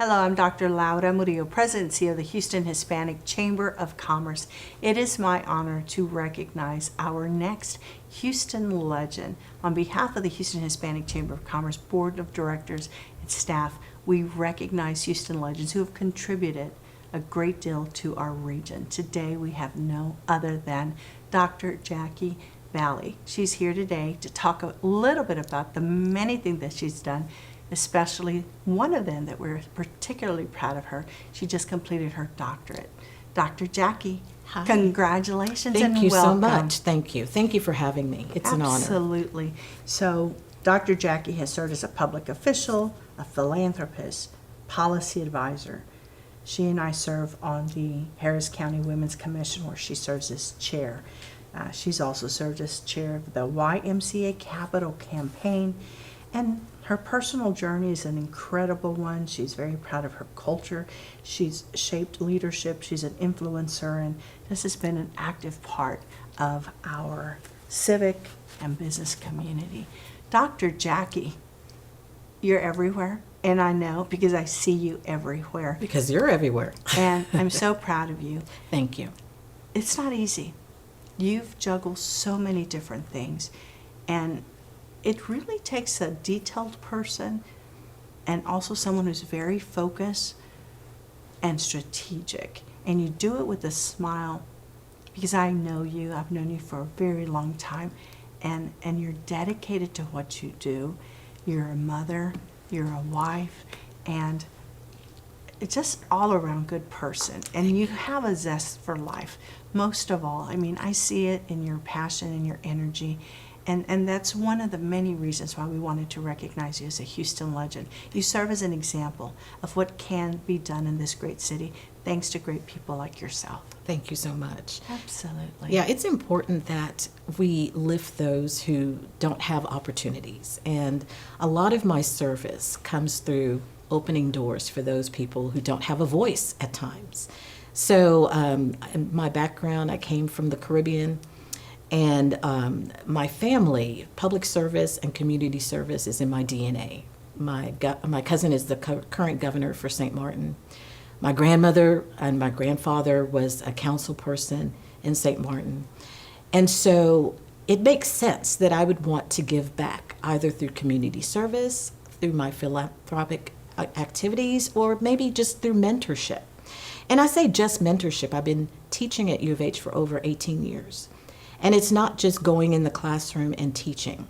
Hello, I'm Dr. Laura Murillo, President and CEO of the Houston Hispanic Chamber of Commerce. It is my honor to recognize our next Houston legend. On behalf of the Houston Hispanic Chamber of Commerce Board of Directors and staff, we recognize Houston legends who have contributed a great deal to our region. Today we have no other than Dr. Jackie Valley. She's here today to talk a little bit about the many things that she's done, especially one of them that we're particularly proud of her. She just completed her doctorate. Dr. Jackie, Hi. Congratulations and welcome. Thank you so much. Thank you. Thank you for having me. It's an honor. Absolutely. So Dr. Jackie has served as a public official, a philanthropist, policy advisor. She and I serve on the Harris County Women's Commission, where she serves as chair. She's also served as chair of the YMCA Capital Campaign, and her personal journey is an incredible one. She's very proud of her culture. She's shaped leadership. She's an influencer, and this has been an active part of our civic and business community. Dr. Jackie, you're everywhere, and I know because I see you everywhere. Because you're everywhere. And I'm so proud of you. Thank you. It's not easy. You've juggled so many different things, and it really takes a detailed person and also someone who's very focused and strategic. And you do it with a smile, because I know you. I've known you for a very long time, and you're dedicated to what you do. You're a mother, you're a wife, and it's just all around good person. And you have a zest for life. Most of all, I mean, I see it in your passion and your energy. And that's one of the many reasons why we wanted to recognize you as a Houston legend. You serve as an example of what can be done in this great city, thanks to great people like yourself. Thank you so much. Absolutely. Yeah, it's important that we lift those who don't have opportunities. And a lot of my service comes through opening doors for those people who don't have a voice at times. So my background, I came from the Caribbean. And my family, public service and community service is in my DNA. My cousin is the current governor for St. Martin. My grandmother and my grandfather was a council person in St. Martin. And so it makes sense that I would want to give back, either through community service, through my philanthropic activities, or maybe just through mentorship. And I say just mentorship. I've been teaching at U of H for over 18 years. And it's not just going in the classroom and teaching.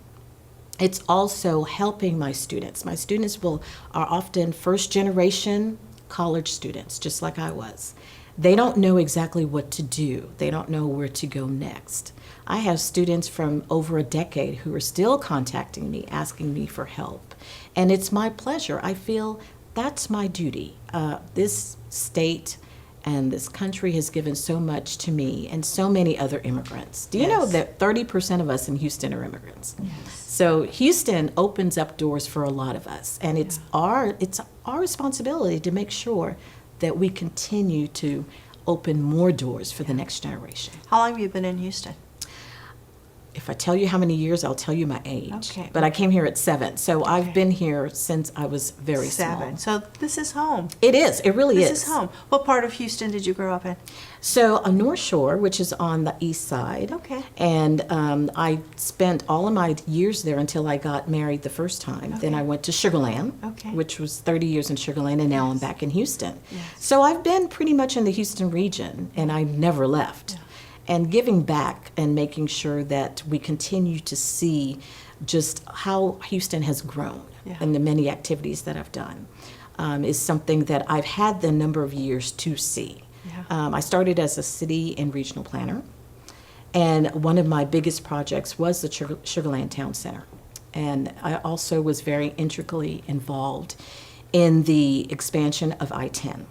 It's also helping my students. My students are often first generation college students, just like I was. They don't know exactly what to do. They don't know where to go next. I have students from over a decade who are still contacting me, asking me for help. And it's my pleasure. I feel that's my duty. This state and this country has given so much to me and so many other immigrants. Do you know that 30% of us in Houston are immigrants? Yes. So Houston opens up doors for a lot of us, and it's our responsibility to make sure that we continue to open more doors for the next generation. How long have you been in Houston? If I tell you how many years, I'll tell you my age. Okay. But I came here at 7, so I've been here since I was very small. So this is home. It is. It really is. This is home. What part of Houston did you grow up in? So North Shore, which is on the east side. Okay. And I spent all of my years there until I got married the first time. Okay. Then I went to Sugar Land, Okay. which was 30 years in Sugar Land, and now I'm back in Houston. Yes. So I've been pretty much in the Houston region, and I've never left. Yeah. And giving back and making sure that we continue to see just how Houston has grown and the many activities that I've done is something that I've had the number of years to see. Yeah. I started as a city and regional planner, and one of my biggest projects was the Sugar Land Town Center. And I also was very intricately involved in the expansion of I-10.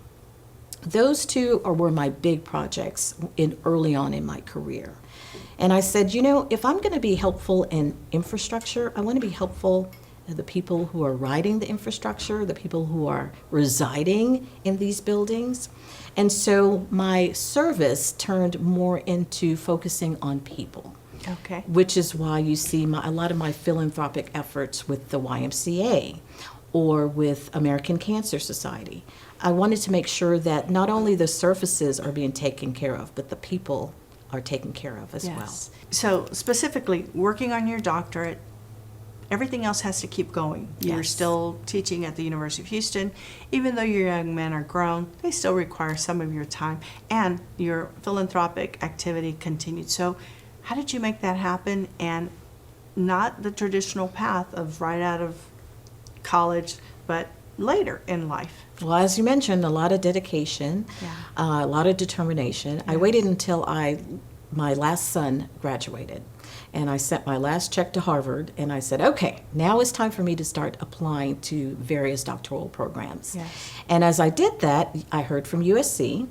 Those two were my big projects early on in my career. And I said, you know, if I'm going to be helpful in infrastructure, I want to be helpful to the people who are riding the infrastructure, the people who are residing in these buildings. And so my service turned more into focusing on people. Okay. Which is why you see a lot of my philanthropic efforts with the YMCA or with American Cancer Society. I wanted to make sure that not only the surfaces are being taken care of, but the people are taken care of as well. So specifically, working on your doctorate, everything else has to keep going. You're Yes. still teaching at the University of Houston. Even though your young men are grown, they still require some of your time, and your philanthropic activity continued. So how did you make that happen, and not the traditional path of right out of college, but later in life? Well, as you mentioned, a lot of dedication, Yeah. a lot of determination. I Yes. waited until my last son graduated, and I sent my last check to Harvard, and I said, okay, now it's time for me to start applying to various doctoral programs. Yes. And as I did that, I heard from USC,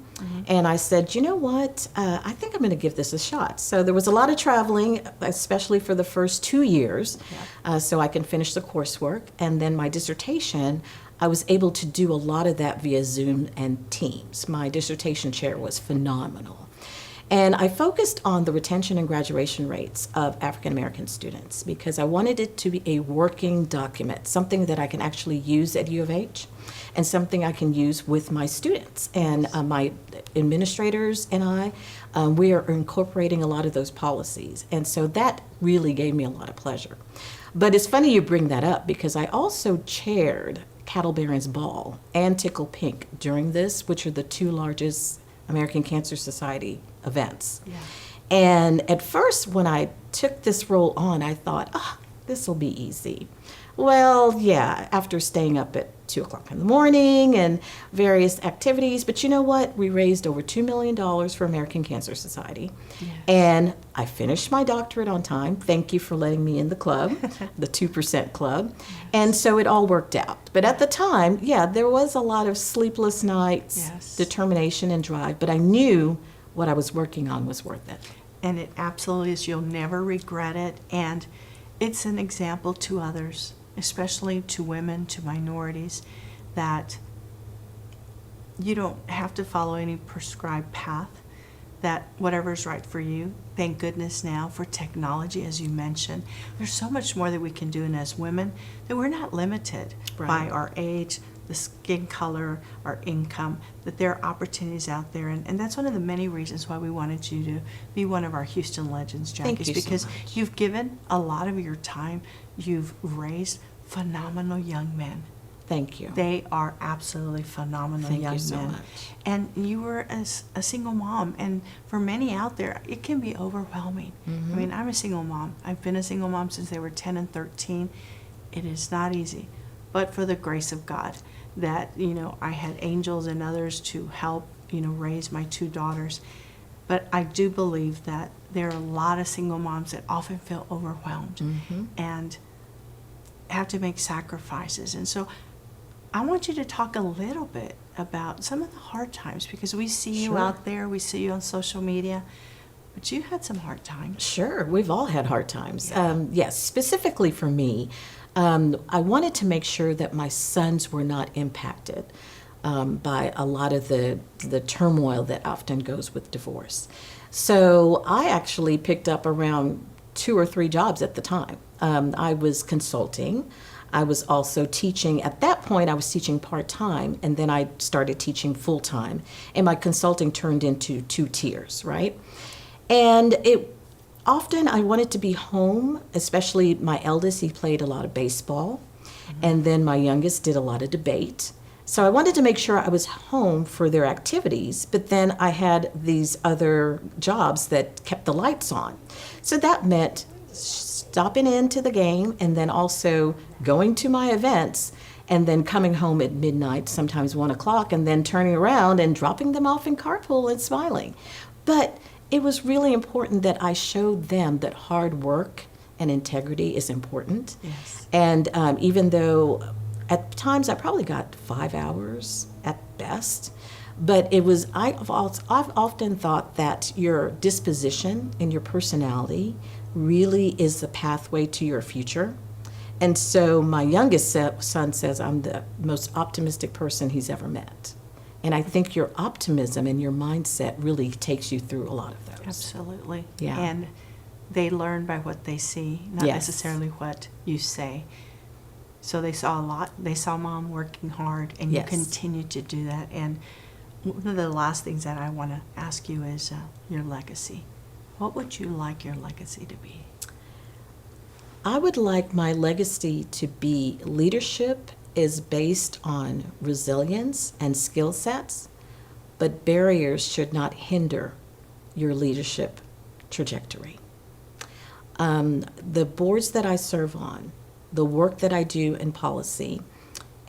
and I said, you know what, I think I'm going to give this a shot. So there was a lot of traveling, especially for the first 2 years, so I can finish the coursework, and then my dissertation, I was able to do a lot of that via Zoom and Teams. My dissertation chair was phenomenal. And I focused on the retention and graduation rates of African American students because I wanted it to be a working document, something that I can actually use at U of H and something I can use with my students. And my administrators and I, we are incorporating a lot of those policies. And so that really gave me a lot of pleasure. But it's funny you bring that up because I also chaired Cattle Barons Ball and Tickle Pink during this, which are the two largest American Cancer Society events. Yeah. And at first, when I took this role on, I thought, this will be easy. Well, yeah, after staying up at 2 o'clock in the morning and various activities, but you know what? We raised over $2 million for American Cancer Society. Yes. And I finished my doctorate on time. Thank you for letting me in the club, the 2% club. And so it all worked out. But at the time, yeah, there was a lot of sleepless nights, Yes. determination and drive, but I knew what I was working on was worth it. And it absolutely is. You'll never regret it. And it's an example to others, especially to women, to minorities, that you don't have to follow any prescribed path, that whatever is right for you. Thank goodness now for technology, as you mentioned. There's so much more that we can do, and as women, that we're not limited by Right. our age, the skin color, our income, that there are opportunities out there. And that's one of the many reasons why we wanted you to be one of our Houston Legends, Jackie, Thank you so because much. you've given a lot of your time. You've raised phenomenal young men. Thank you. They are absolutely phenomenal Thank young you so men. much. And you were a single mom, and for many out there, it can be overwhelming. Mm-hmm. I mean, I'm a single mom. I've been a single mom since they were 10 and 13. It is not easy, but for the grace of God, that, I had angels and others to help, raise my 2 daughters. But I do believe that there are a lot of single moms that often feel overwhelmed and have to make sacrifices. And so I want you to talk a little bit about some of the hard times, because we see you Sure. out there, we see you on social media, but you had some hard times. Sure, we've all had hard times. Yeah. Yes, specifically for me, I wanted to make sure that my sons were not impacted by a lot of the turmoil that often goes with divorce. So I actually picked up around 2 or 3 jobs at the time. I was consulting. I was also teaching. At that point, I was teaching part-time, and then I started teaching full-time. And my consulting turned into 2 tiers, right? And often I wanted to be home, especially my eldest, he played a lot of baseball. And then my youngest did a lot of debate. So I wanted to make sure I was home for their activities, but then I had these other jobs that kept the lights on. So that meant stopping into the game and then also going to my events and then coming home at midnight, sometimes 1 o'clock, and then turning around and dropping them off in carpool and smiling. But it was really important that I showed them that hard work and integrity is important. Yes. And even though at times I probably got 5 hours at best, but I've often thought that your disposition and your personality really is the pathway to your future. And so my youngest son says I'm the most optimistic person he's ever met. And I think your optimism and your mindset really takes you through a lot of those. Absolutely. Yeah. And they learn by what they see, not Yes. necessarily what you say. So they saw a lot. They saw Mom working hard, and you Yes. continue to do that. And one of the last things that I want to ask you is your legacy. What would you like your legacy to be? I would like my legacy to be leadership is based on resilience and skill sets, but barriers should not hinder your leadership trajectory. The boards that I serve on, the work that I do in policy,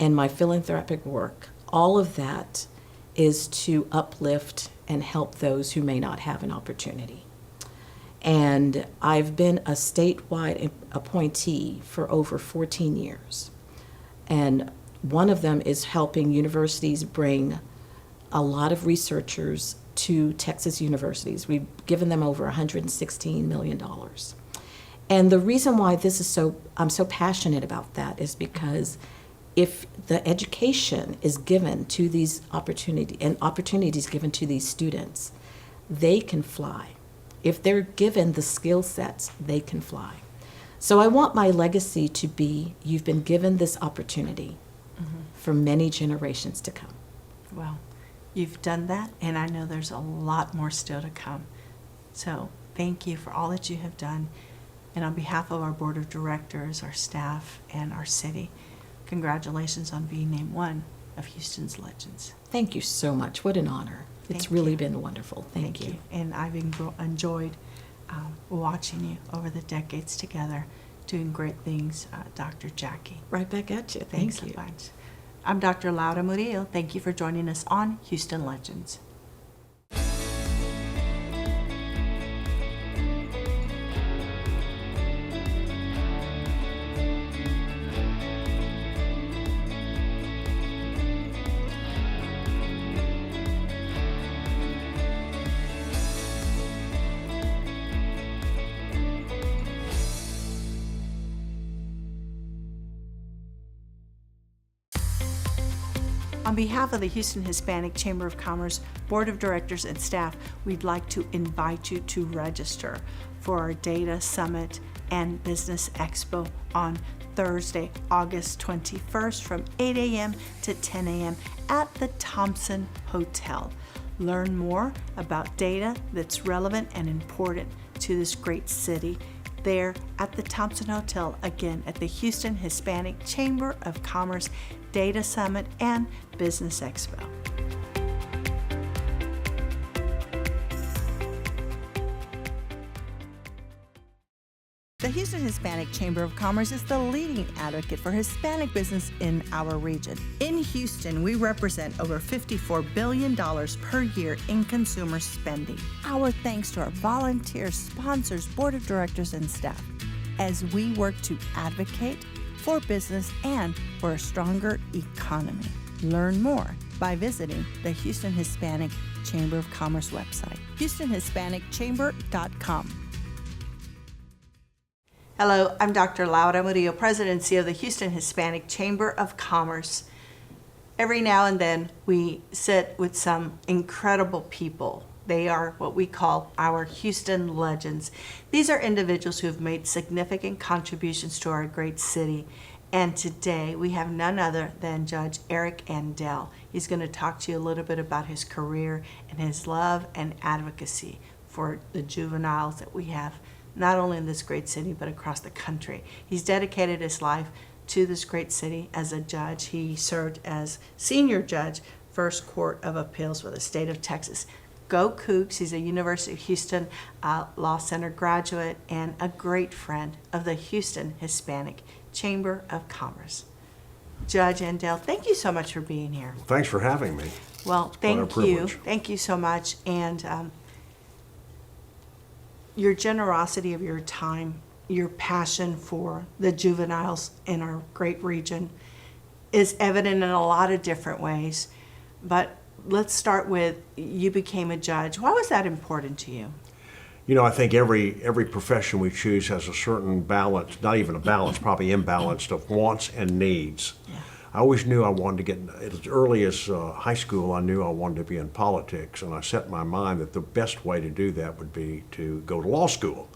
and my philanthropic work, all of that is to uplift and help those who may not have an opportunity. And I've been a statewide appointee for over 14 years. And one of them is helping universities bring a lot of researchers to Texas universities. We've given them over $116 million. And the reason why I'm so passionate about that is because if the education is given to these opportunities given to these students, they can fly. If they're given the skill sets, they can fly. So I want my legacy to be, you've been given this opportunity for many generations to come. Well, you've done that, and I know there's a lot more still to come. So thank you for all that you have done. And on behalf of our board of directors, our staff, and our city, congratulations on being named one of Houston's Legends. Thank you so much. What an honor. It's Thank really you. been wonderful. Thank you. And I've enjoyed watching you over the decades together, doing great things, Dr. Jackie. Right back at you. Thanks Thank you. a bunch. I'm Dr. Laura Murillo. Thank you for joining us on Houston Legends. On behalf of the Houston Hispanic Chamber of Commerce Board of Directors and staff, we'd like to invite you to register for our Data Summit and Business Expo on Thursday, August 21st from 8 a.m. to 10 a.m. at the Thompson Hotel. Learn more about data that's relevant and important to this great city there at the Thompson Hotel, again at the Houston Hispanic Chamber of Commerce Data Summit and Business Expo. The Houston Hispanic Chamber of Commerce is the leading advocate for Hispanic business in our region. In Houston, we represent over $54 billion per year in consumer spending. Our thanks to our volunteers, sponsors, board of directors, and staff as we work to advocate for business and for a stronger economy. Learn more by visiting the Houston Hispanic Chamber of Commerce website, HoustonHispanicChamber.com. Hello, I'm Dr. Laura Murillo, President and CEO of the Houston Hispanic Chamber of Commerce. Every now and then we sit with some incredible people. They are what we call our Houston Legends. These are individuals who have made significant contributions to our great city. And today we have none other than Judge Eric Andel. He's going to talk to you a little bit about his career and his love and advocacy for the juveniles that we have, not only in this great city, but across the country. He's dedicated his life to this great city as a judge. He served as senior judge, First Court of Appeals for the state of Texas. Go Cougs. He's a University of Houston Law Center graduate and a great friend of the Houston Hispanic Chamber of Commerce. Judge Andel, thank you so much for being here. Thanks for having me. Well, What a thank you. privilege. Thank you so much. And your generosity of your time, your passion for the juveniles in our great region is evident in a lot of different ways. But let's start with, you became a judge. Why was that important to you? You know, I think every profession we choose has a certain balance, not even a balance, probably imbalanced of wants and needs. Yeah. I always knew I wanted to get, as early as high school, I knew I wanted to be in politics, and I set my mind that the best way to do that would be to go to law school.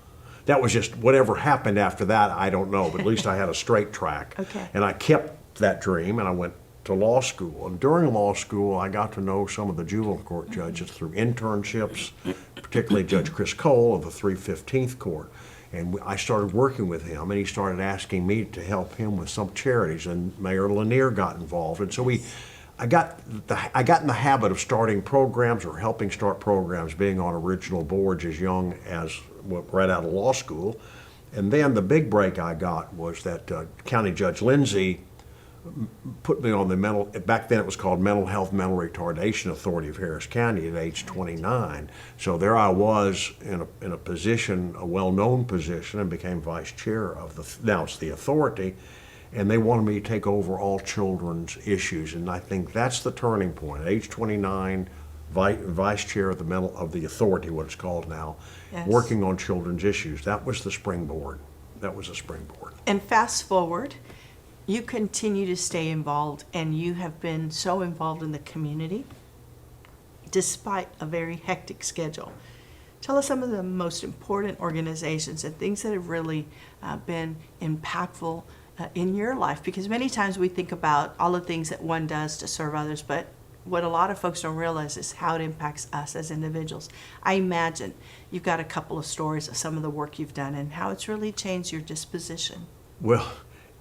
that was just whatever happened after that, I don't know, but at least I had a straight track. Okay. And I kept that dream, and I went to law school. And during law school, I got to know some of the juvenile court judges through internships, particularly Judge Chris Cole of the 315th Court. And I started working with him, and he started asking me to help him with some charities, and Mayor Lanier got involved. And so I got in the habit of starting programs or helping start programs, being on original boards as young as right out of law school. And then the big break I got was that County Judge Lindsay put me on the back then it was called Mental Health Mental Retardation Authority of Harris County at age 29. So there I was in a position, a well-known position, and became vice chair of now it's the authority. And they wanted me to take over all children's issues, and I think that's the turning point. At age 29, vice chair of the authority, what it's called now, Yes. working on children's issues. That was the springboard. That was a springboard. And fast forward, you continue to stay involved, and you have been so involved in the community despite a very hectic schedule. Tell us some of the most important organizations and things that have really been impactful in your life, because many times we think about all the things that one does to serve others, but what a lot of folks don't realize is how it impacts us as individuals. I imagine you've got a couple of stories of some of the work you've done and how it's really changed your disposition. Well,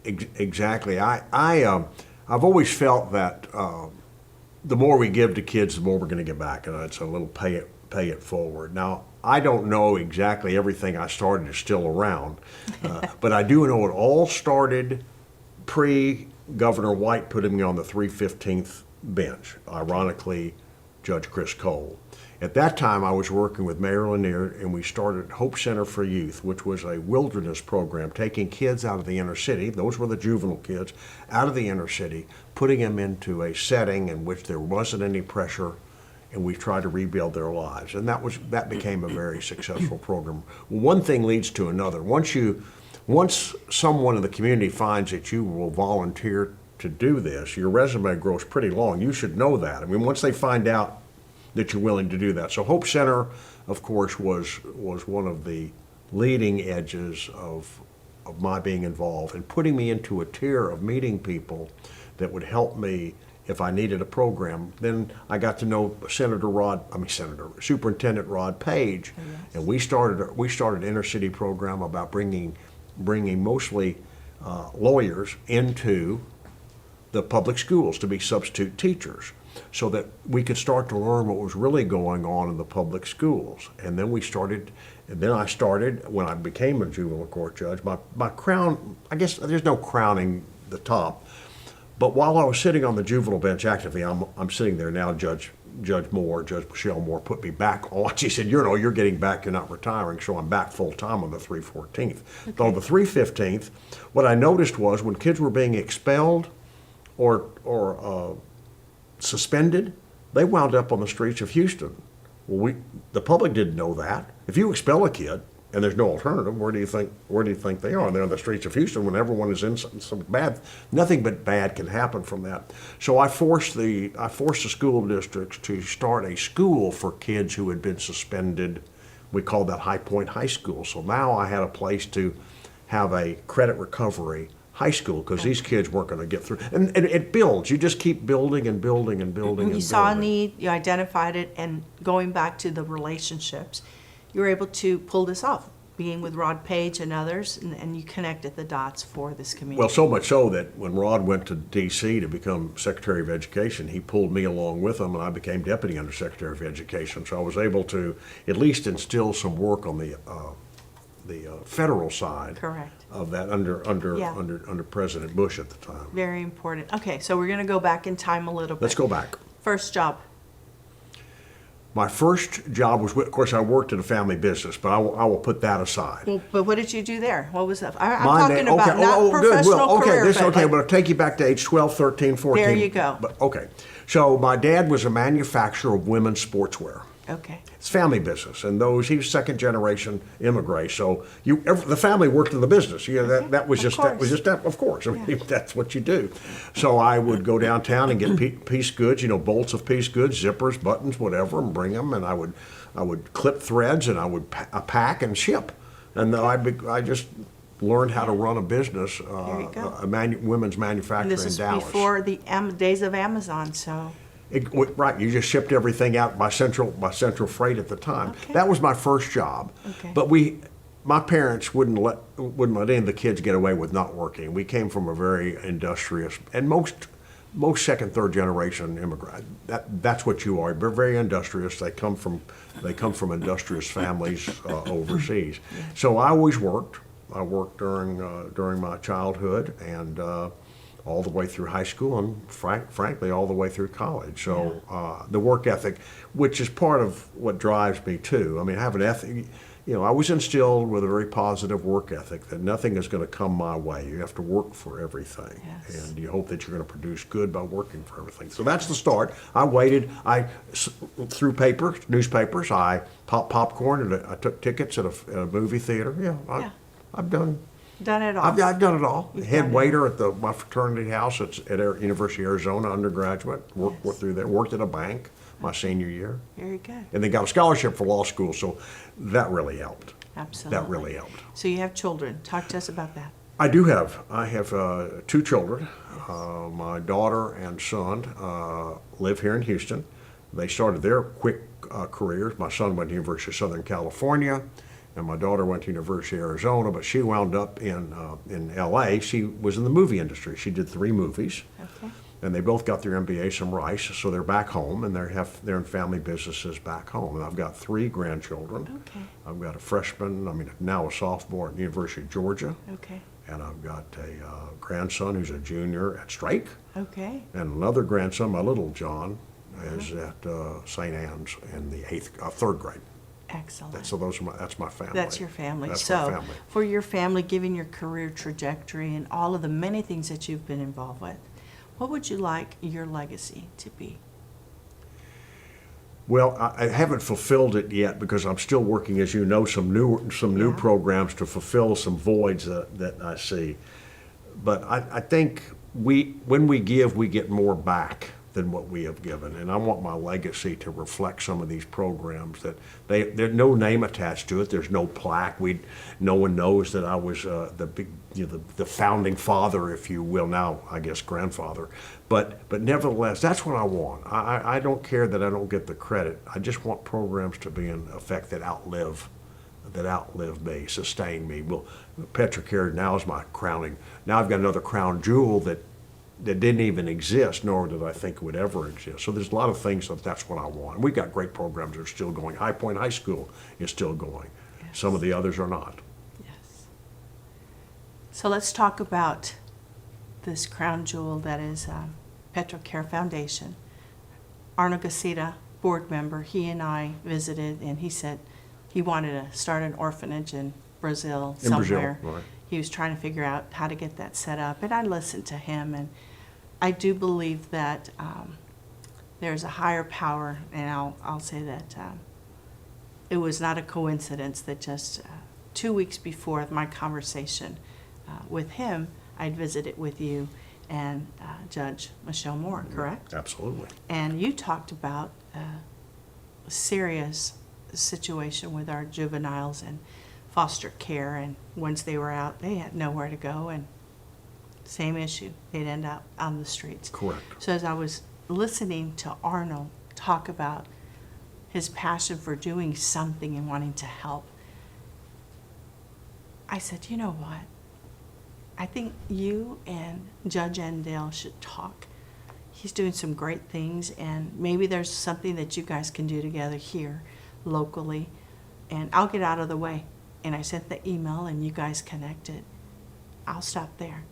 exactly. I've always felt that the more we give to kids, the more we're going to get back. And it's a little pay it forward. Now, I don't know exactly everything I started is still around, but I do know it all started pre-Governor White putting me on the 315th bench, ironically, Judge Chris Cole. At that time, I was working with Mayor Lanier, and we started Hope Center for Youth, which was a wilderness program, taking kids out of the inner city, those were the juvenile kids, out of the inner city, putting them into a setting in which there wasn't any pressure, and we tried to rebuild their lives. And that became a very successful program. One thing leads to another. Once someone in the community finds that you will volunteer to do this, your resume grows pretty long. You should know that. I mean, once they find out that you're willing to do that. So Hope Center, of course, was one of the leading edges of my being involved and putting me into a tier of meeting people that would help me if I needed a program. Then I got to know Superintendent Rod Page, Oh, yes. and we started an inner city program about bringing mostly lawyers into the public schools to be substitute teachers, so that we could start to learn what was really going on in the public schools. And then I started, when I became a juvenile court judge, my crown, I guess there's no crowning the top, but while I was sitting on the juvenile bench actively, I'm sitting there now, Judge Michelle Moore put me back on. She said, you're getting back, you're not retiring, so I'm back full time on the 314th. Okay. Though the 315th, what I noticed was when kids were being expelled or suspended, they wound up on the streets of Houston. Well, the public didn't know that. If you expel a kid and there's no alternative, where do you think they are? They're on the streets of Houston when everyone is in some bad. Nothing but bad can happen from that. So I forced the school districts to start a school for kids who had been suspended. We called that High Point High School. So now I had a place to have a credit recovery high school, because these kids weren't going to get through. And it builds. You just keep building and building and building and You saw a building. need, you identified it, and going back to the relationships, you were able to pull this off, being with Rod Page and others, and you connected the dots for this community. Well, so much so that when Rod went to D.C. to become Secretary of Education, he pulled me along with him, and I became Deputy Undersecretary of Education. So I was able to at least instill some work on the federal side. Correct. Of that Yeah. under President Bush at the time. Very important. Okay, so we're going to go back in time a little bit. Let's go back. First job. My first job was, of course, I worked in a family business, but I will put that aside. Well, but what did you do there? What was that? I'm My talking name- about okay, not good. professional Well, career. but like- I'll take you back to age 12, 13, 14. There you go. But, okay. So my dad was a manufacturer of women's sportswear. Okay. It's family business, and he was second generation immigrant. So the family worked in the business. That was just that. Of course, I mean, Yeah. that's what you do. So I would go downtown and get piece goods, bolts of piece goods, zippers, buttons, whatever, and bring them. And I would clip threads, and I would pack and ship And I just learned how to run a business, There you go. women's And manufacturer this in is Dallas. before the days of Amazon, so. Right, you just shipped everything out by central freight at the time. Okay. That was my first job. Okay. But my parents wouldn't let any of the kids get away with not working. We came from a very industrious, and most second, third generation immigrant. That's what you are. They're very industrious. They come from industrious families overseas. Yeah. So I always worked. I worked during my childhood and all the way through high school and frankly all the way through college. So the work ethic, which is part of what drives me too. I mean, I have an ethic. I was instilled with a very positive work ethic that nothing is going to come my way. You have to work for everything, Yes. and you hope that you're going to produce good by working for everything. So that's the start. I waited. I threw newspapers. I popped popcorn, and I took tickets at a movie theater. Yeah. I've done Done it all. I've done it all. You've Head done it waiter at my fraternity house at University of Arizona, undergraduate. Worked Yes. through there. Worked at a bank my senior year, Very good. and then got a scholarship for law school. So that really helped. Absolutely. That really helped. So you have children. Talk to us about that. I do have. I have 2 children. My daughter and son live here in Houston. They started their quick careers. My son went to University of Southern California, and my daughter went to University of Arizona. But she wound up in L.A. She was in the movie industry. She did 3 movies. Okay. And they both got their MBAs from Rice, so they're back home, and they're in family businesses back home. And I've got 3 grandchildren. Okay. I've got a freshman, now a sophomore at the University of Georgia, Okay. and I've got a grandson who's a junior at Strake, Okay. and another grandson, my little John, is at St. Anne's in the 3rd grade. Excellent. So that's my family. That's your family. That's So, my family. for your family, given your career trajectory and all of the many things that you've been involved with, what would you like your legacy to be? Well, I haven't fulfilled it yet because I'm still working, as you know, some new Yeah. programs to fulfill some voids that I see. But I think when we give, we get more back than what we have given, and I want my legacy to reflect some of these programs that there's no name attached to it. There's no plaque. No one knows that I was the founding father, if you will. Now I guess grandfather, but nevertheless, that's what I want. I don't care that I don't get the credit. I just want programs to be in effect that outlive me, sustain me. Well, Petrocare now is my crowning. Now I've got another crown jewel that didn't even exist, nor did I think it would ever exist. So there's a lot of things that's what I want. And we've got great programs that are still going. High Point High School is still going. Yes. Some of the others are not. Yes. So let's talk about this crown jewel that is Petrocare Foundation. Arnold Gasita, board member, he and I visited, and he said he wanted to start an orphanage in Brazil In Brazil, somewhere. right. He was trying to figure out how to get that set up, and I listened to him, and I do believe that there's a higher power, and I'll say that it was not a coincidence that just 2 weeks before my conversation with him, I'd visited with you and Judge Michelle Moore, correct? Absolutely. And you talked about a serious situation with our juveniles and foster care, and once they were out, they had nowhere to go, and same issue, they'd end up on the streets. Correct. So as I was listening to Arnold talk about his passion for doing something and wanting to help, I said, you know what? I think you and Judge Endale should talk. He's doing some great things, and maybe there's something that you guys can do together here locally, and I'll get out of the way. And I sent the email, and you guys connected. I'll stop there.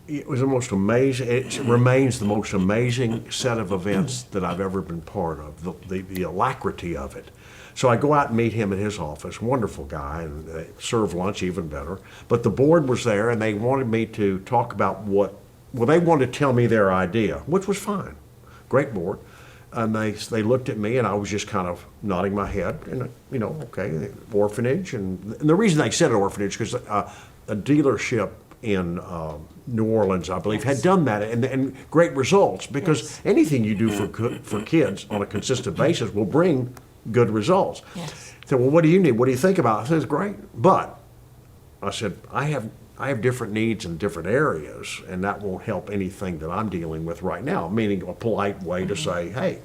It was the most amazing, it remains the most amazing set of events that I've ever been part of, the alacrity of it. So I go out and meet him at his office, wonderful guy, and they serve lunch, even better. But the board was there, and they wanted me to talk about they wanted to tell me their idea, which was fine. Great board. And they looked at me, and I was just kind of nodding my head, and okay, orphanage. And the reason they said orphanage, because a dealership in New Orleans, I believe, Yes. had done that, and great results, because Yes. anything you do for kids on a consistent basis will bring good results. Yes. I said, well, what do you need? What do you think about it? I said, it's great. But I said, I have different needs in different areas, and that won't help anything that I'm dealing with right now, meaning a polite way to say, hey,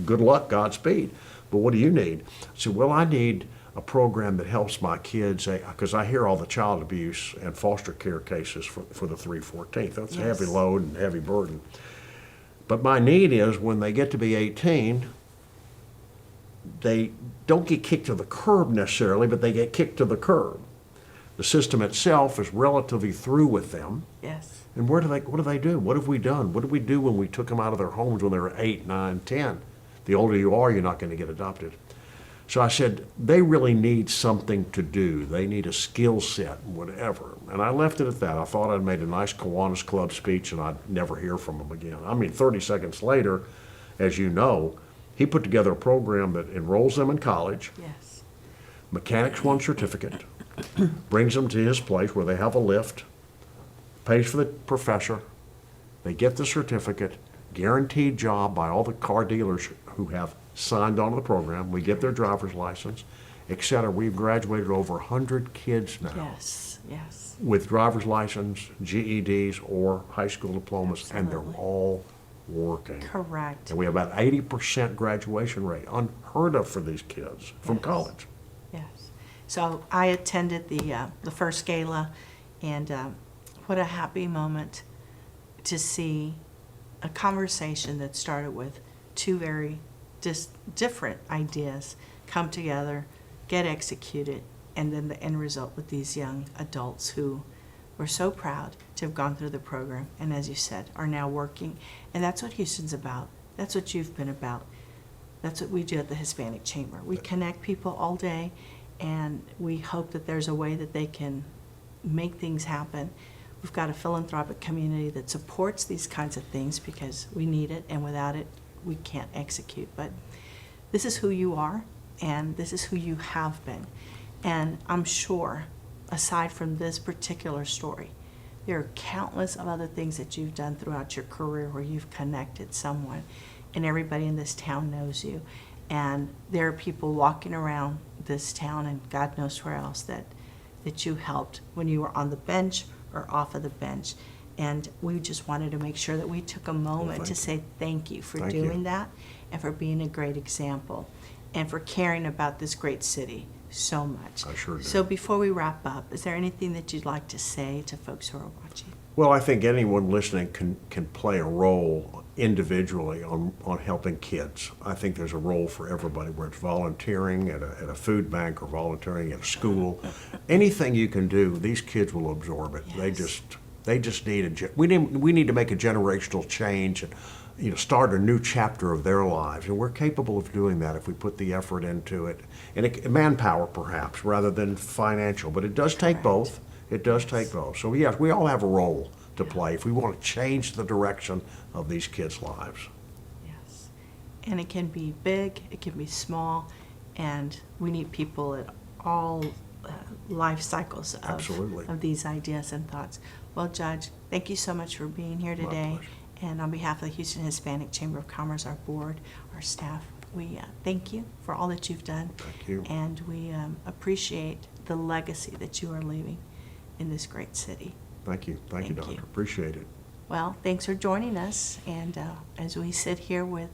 good luck, Godspeed. But what do you need? I said, well, I need a program that helps my kids, because I hear all the child abuse and foster care cases for the 314th. That's a heavy Yes. load and heavy burden. But my need is when they get to be 18, they don't get kicked to the curb necessarily, but they get kicked to the curb. The system itself is relatively through with them. Yes. And what do they do? What have we done? What did we do when we took them out of their homes when they were 8, 9, 10? The older you are, you're not going to get adopted. So I said, they really need something to do. They need a skill set, whatever. And I left it at that. I thought I'd made a nice Kiwanis Club speech and I'd never hear from them again. I mean, 30 seconds later, as you know, he put together a program that enrolls them in college, Yes. mechanics 1 certificate, brings them to his place where they have a lift, pays for the professor, they get the certificate, guaranteed job by all the car dealers who have signed on to the program. We get their driver's license, et cetera. We've graduated over 100 kids now Yes. Yes. with driver's license, GEDs, or high school diplomas, and Absolutely. they're all working. Correct. And we have about 80% graduation rate, unheard of for these kids from Yes. college. Yes. So I attended the first gala, and what a happy moment to see a conversation that started with two very different ideas come together, get executed, and then the end result with these young adults who were so proud to have gone through the program, and as you said, are now working. And that's what Houston's about. That's what you've been about. That's what we do at the Hispanic Chamber. We connect people all day, and we hope that there's a way that they can make things happen. We've got a philanthropic community that supports these kinds of things because we need it, and without it, we can't execute. But this is who you are, and this is who you have been. And I'm sure, aside from this particular story, there are countless of other things that you've done throughout your career where you've connected someone, and everybody in this town knows you. And there are people walking around this town and God knows where else that you helped when you were on the bench or off of the bench. And we just wanted to make sure that we took a moment to say thank you for Thank you. doing that and for being a great example and for caring about this great city so much. I sure do. So before we wrap up, is there anything that you'd like to say to folks who are watching? Well, I think anyone listening can play a role individually on helping kids. I think there's a role for everybody, where it's volunteering at a food bank or volunteering at a school. Anything you can do, these kids will absorb it. Yes. They just need we need to make a generational change and start a new chapter of their lives, and we're capable of doing that if we put the effort into it. And manpower, perhaps, rather than financial, but it does take Correct. both. It does take both. So yes, we all have a role to play if we want to change the direction of these kids' lives. Yes. And it can be big, it can be small, and we need people at all life cycles Absolutely. of these ideas and thoughts. Well, Judge, thank you so much for being here My today. pleasure. And on behalf of the Houston Hispanic Chamber of Commerce, our board, our staff, we thank you for all that you've done. Thank you. And we appreciate the legacy that you are leaving in this great city. Thank you. Thank you, Thank Doctor. you. Appreciate it. Well, thanks for joining us. And as we sit here with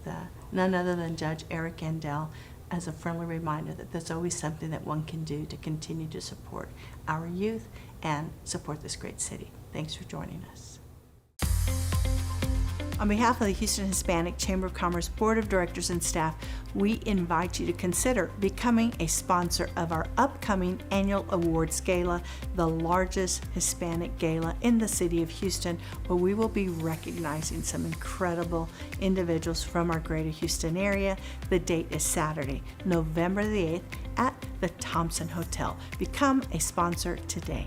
none other than Judge Eric Andel, as a friendly reminder that there's always something that one can do to continue to support our youth and support this great city. Thanks for joining us. On behalf of the Houston Hispanic Chamber of Commerce Board of Directors and staff, we invite you to consider becoming a sponsor of our upcoming annual awards gala, the largest Hispanic gala in the city of Houston, where we will be recognizing some incredible individuals from our greater Houston area. The date is Saturday, November the 8th at the Thompson Hotel. Become a sponsor today.